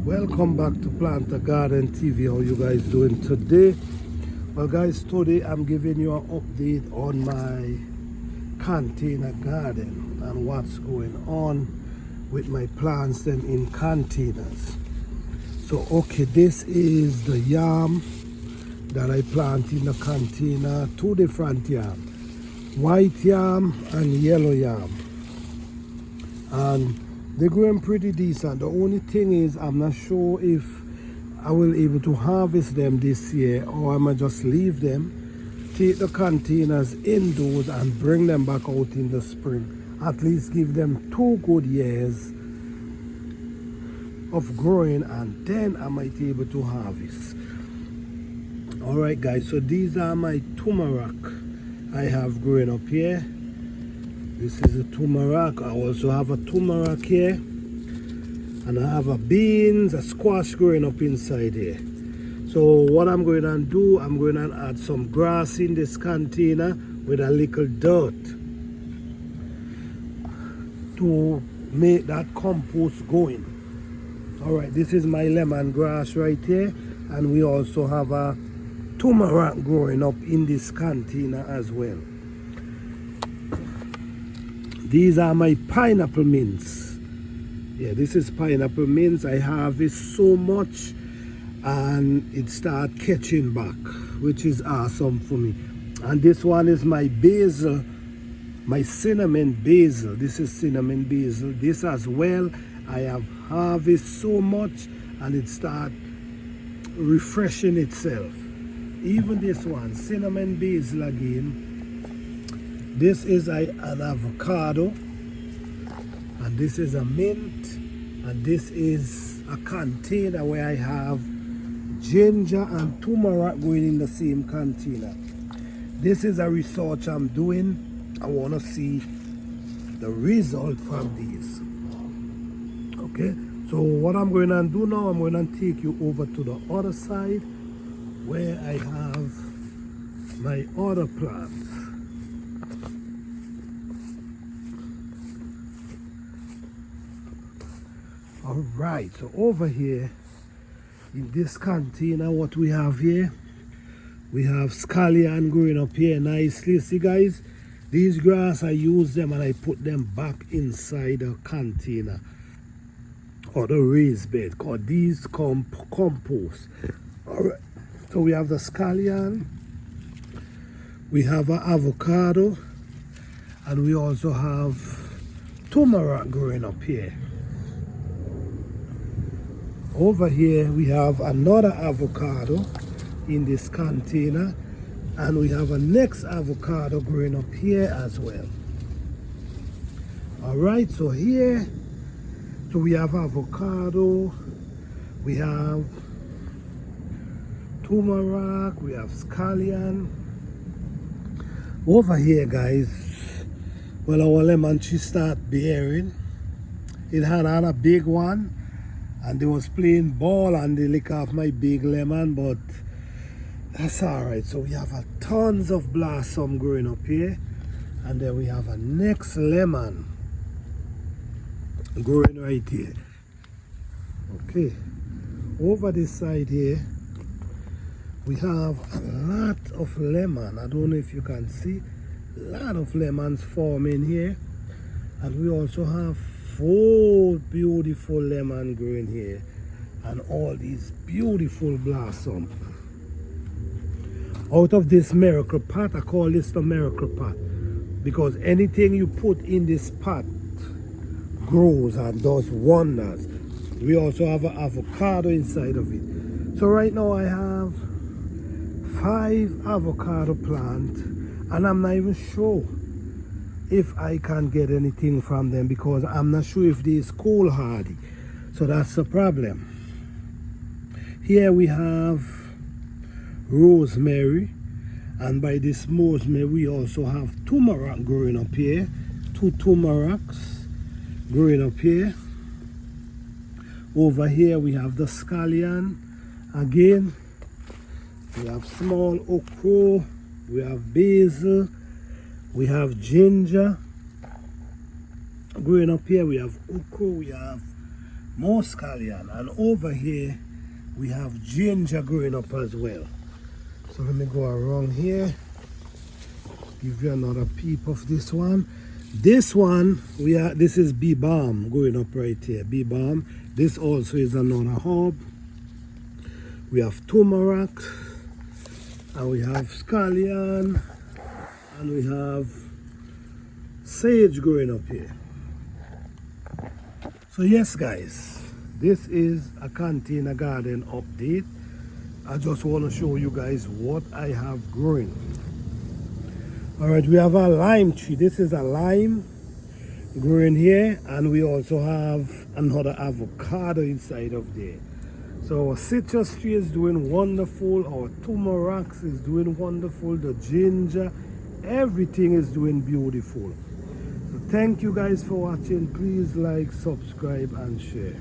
Welcome back to Plant a Garden TV. How you guys doing today? Well guys, today I'm giving you an update on my container garden and what's going on with my plants them in containers. So okay, this is the yam that I plant in the container. Two different yam, white yam and yellow yam, and they're growing pretty decent. The only thing is I'm not sure if I will able to harvest them this year, or I might just leave them, take the containers indoors and bring them back out in the spring. At least give them 2 good years of growing, and then I might be able to harvest. Alright guys, so these are my turmeric I have growing up here. This is a turmeric. I also have a turmeric here, and I have a beans, a squash growing up inside here. So what I'm going to do, I'm going to add some grass in this container with a little dirt to make that compost going. Alright, this is my lemongrass right here, and we also have a turmeric growing up in this container as well. These are my pineapple mints. Yeah, this is pineapple mints. I harvest so much and it start catching back, which is awesome for me. And this one is my basil, my cinnamon basil. This is cinnamon basil. This as well, I have harvest so much and it start refreshing itself. Even this one, cinnamon basil again. This is an avocado, and this is a mint, and this is a container where I have ginger and turmeric going in the same container. This is a research I'm doing. I want to see the result from these. Okay, so what I'm going to do now, I'm going to take you over to the other side where I have my other plants. Alright, so over here in this container, what we have here, we have scallion growing up here nicely. See guys, these grass, I use them and I put them back inside the container or the raised bed, because these compost. Alright, so we have the scallion, we have an avocado, and we also have turmeric growing up here. Over here we have another avocado in this container, and we have a next avocado growing up here as well. Alright, so here, so we have avocado, we have turmeric, we have scallion. Over here guys, well, our lemon tree start bearing. It had a big one, and they was playing ball and they lick off my big lemon, but that's alright. So we have tons of blossom growing up here, and then we have a next lemon growing right here. Okay, over this side here we have a lot of lemon. I don't know if you can see, a lot of lemons forming here, and we also have 4 beautiful lemon growing here, and all these beautiful blossom. Out of this miracle pot, I call this the miracle pot, because anything you put in this pot grows and does wonders. We also have an avocado inside of it. So right now I have 5 avocado plants, and I'm not even sure if I can get anything from them, because I'm not sure if these cold hardy. So that's the problem. Here we have rosemary, and by this rosemary we also have turmeric growing up here. 2 turmerics growing up here. Over here we have the scallion again. We have small okra, we have basil, we have ginger growing up here, we have okra, we have more scallion, and over here we have ginger growing up as well. So let me go around here, give you another peep of this one. This one, this is bee balm going up right here, bee balm. This also is another herb. We have turmeric, and we have scallion, and we have sage growing up here. So yes guys, this is a container garden update. I just want to show you guys what I have growing. Alright, we have a lime tree. This is a lime growing here, and we also have another avocado inside of there. So our citrus tree is doing wonderful, our turmeric is doing wonderful, the ginger, everything is doing beautiful. So thank you guys for watching. Please like, subscribe and share.